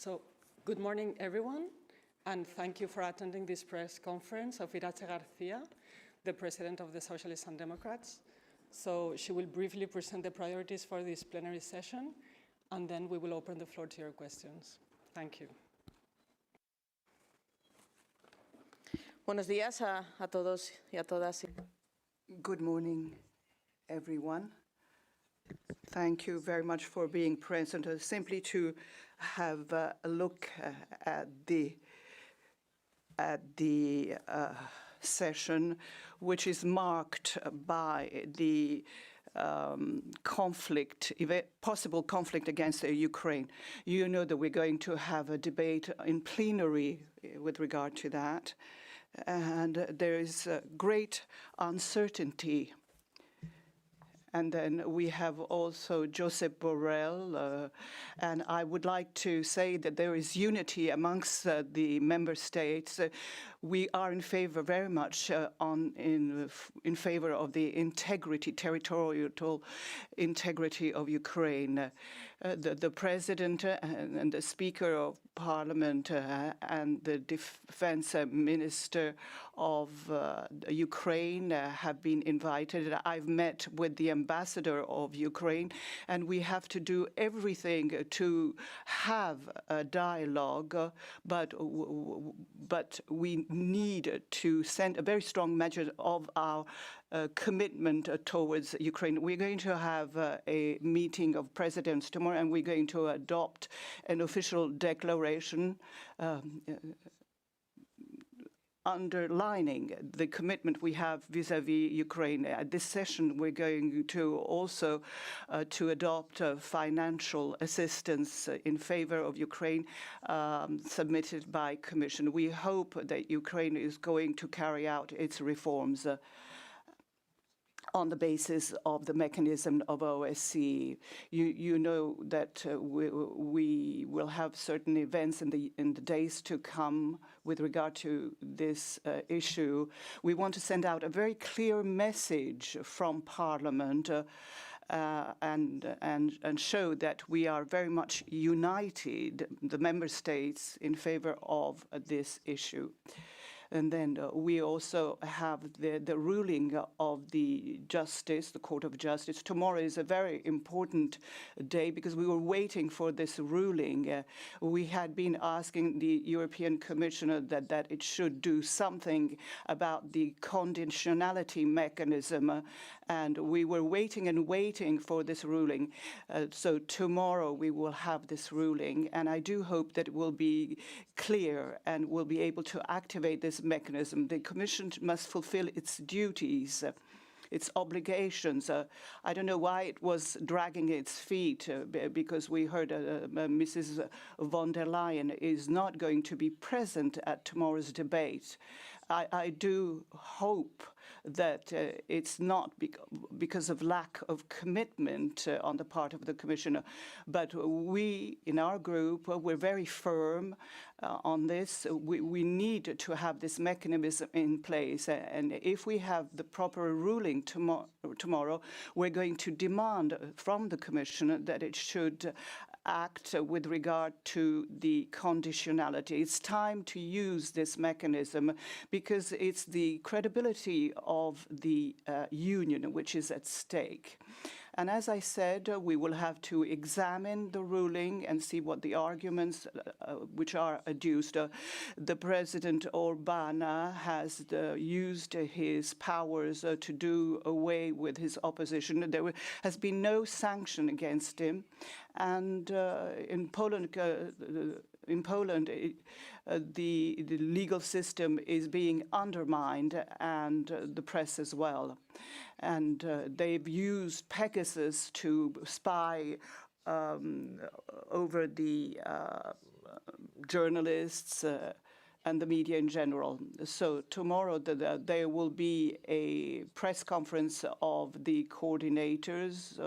So, good morning, everyone, and thank you for attending this press conference of Iratxe García, the President of the Socialists and Democrats. So she will briefly present the priorities for this plenary session, and then we will open the floor to your questions. Thank you. Buenos días a todos y a todas. Good morning, everyone. Thank you very much for being present. Simply to have a look at the session, which is marked by the possible conflict against Ukraine. You know that we're going to have a debate in plenary with regard to that, and there is great uncertainty. And then we have also Josep Borrell, and I would like to say that there is unity amongst the member states. We are in favor, very much in favor of the integrity, territorial integrity of Ukraine. The President and the Speaker of Parliament and the Defense Minister of Ukraine have been invited. I've met with the Ambassador of Ukraine, and we have to do everything to have a dialogue, but we need to send a very strong message of our commitment towards Ukraine. We're going to have a meeting of presidents tomorrow, and we're going to adopt an official declaration underlining the commitment we have vis-à-vis Ukraine. At this session, we're going to also to adopt financial assistance in favor of Ukraine submitted by Commission. We hope that Ukraine is going to carry out its reforms on the basis of the mechanism of OSCE. You know that we will have certain events in the days to come with regard to this issue. We want to send out a very clear message from Parliament and show that we are very much united, the member states, in favor of this issue. And then we also have the ruling of the Court of Justice. Tomorrow is a very important day because we were waiting for this ruling. We had been asking the European Commissioner that it should do something about the conditionality mechanism, and we were waiting and waiting for this ruling. So tomorrow we will have this ruling, and I do hope that it will be clear and will be able to activate this mechanism. The Commission must fulfill its duties, its obligations. I don't know why it was dragging its feet, because we heard Mrs. von der Leyen is not going to be present at tomorrow's debate. I do hope that it's not because of lack of commitment on the part of the Commissioner, but we, in our group, we're very firm on this. We need to have this mechanism in place, and if we have the proper ruling tomorrow, we're going to demand from the Commissioner that it should act with regard to the conditionality. It's time to use this mechanism because it's the credibility of the Union which is at stake. And as I said, we will have to examine the ruling and see what the arguments which are adduced. The President Orban has used his powers to do away with his opposition. There has been no sanction against him. And in Poland, the legal system is being undermined, and the press as well. And they've used Pegasus to spy over the journalists and the media in general. So tomorrow there will be a press conference of the coordinators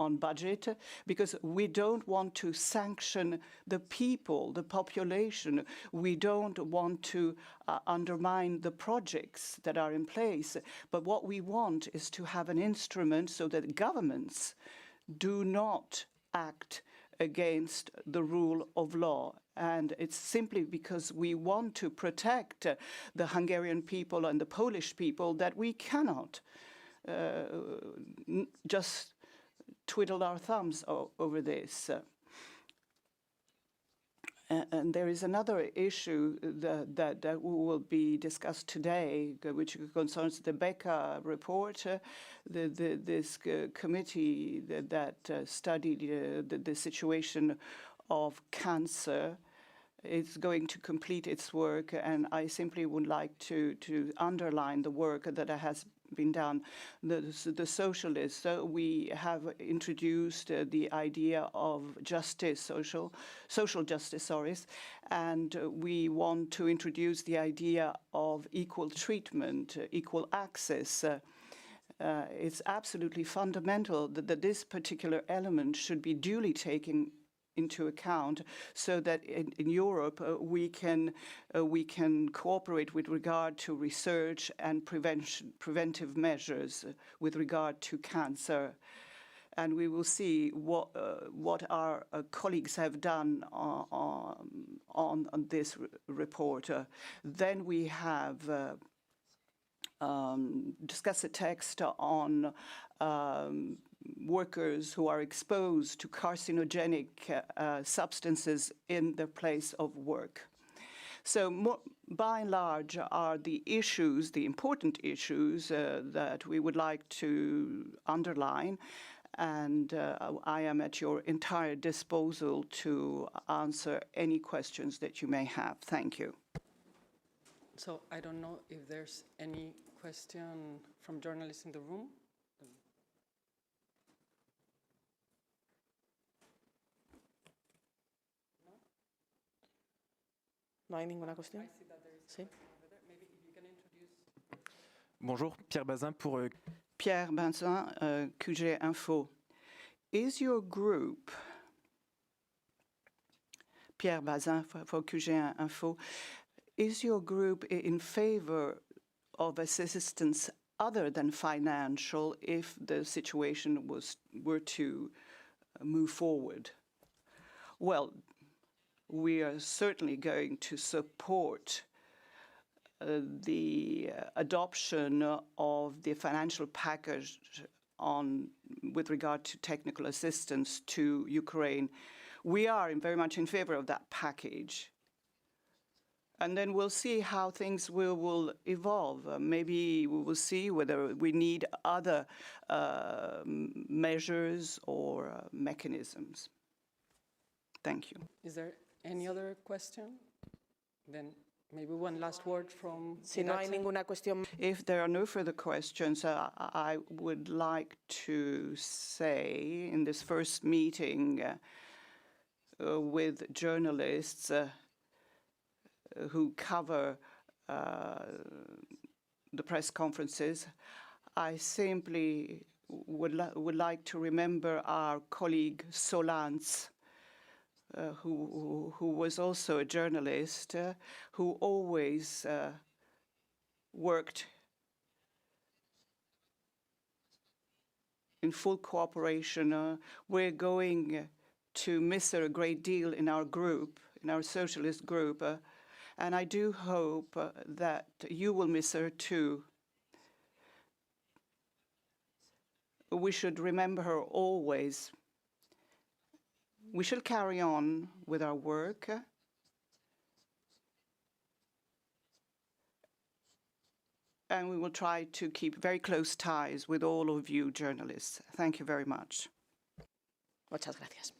on budget, because we don't want to sanction the people, the population. We don't want to undermine the projects that are in place. But what we want is to have an instrument so that governments do not act against the rule of law. And it's simply because we want to protect the Hungarian people and the Polish people that we cannot just twiddle our thumbs over this. And there is another issue that will be discussed today, which concerns the Becker report. This committee that studied the situation of cancer is going to complete its work, and I simply would like to underline the work that has been done. The socialists, we have introduced the idea of justice, social justice, and we want to introduce the idea of equal treatment, equal access. It's absolutely fundamental that this particular element should be duly taken into account, so that in Europe we can cooperate with regard to research and preventive measures with regard to cancer. And we will see what our colleagues have done on this report. Then we have discussed a text on workers who are exposed to carcinogenic substances in their place of work. So by and large are the issues, the important issues that we would like to underline, and I am at your entire disposal to answer any questions that you may have. Thank you. So I don't know if there's any question from journalists in the room. ¿No hay ninguna cuestión? Sí. Bonjour, Pierre Bazin pour... Pierre Bazin, QG Info. Is your group, Pierre Bazin for QG Info, is your group in favor of assistance other than financial if the situation were to move forward? Well, we are certainly going to support the adoption of the financial package with regard to technical assistance to Ukraine. We are very much in favor of that package. And then we'll see how things will evolve. Maybe we will see whether we need other measures or mechanisms. Thank you. Is there any other question? Then maybe one last word from Si no hay Iratxe. ninguna cuestión. If there are no further questions, I would like to say in this first meeting with journalists who cover the press conferences, I simply would like to remember our colleague Solans, who was also a journalist, who always worked in full cooperation. We're going to miss her a great deal in our group, in our socialist group, and I do hope that you will miss her too. We should remember her always. We shall carry on with our work. And we will try to keep very close ties with all of you journalists. Thank you very much. Muchas gracias.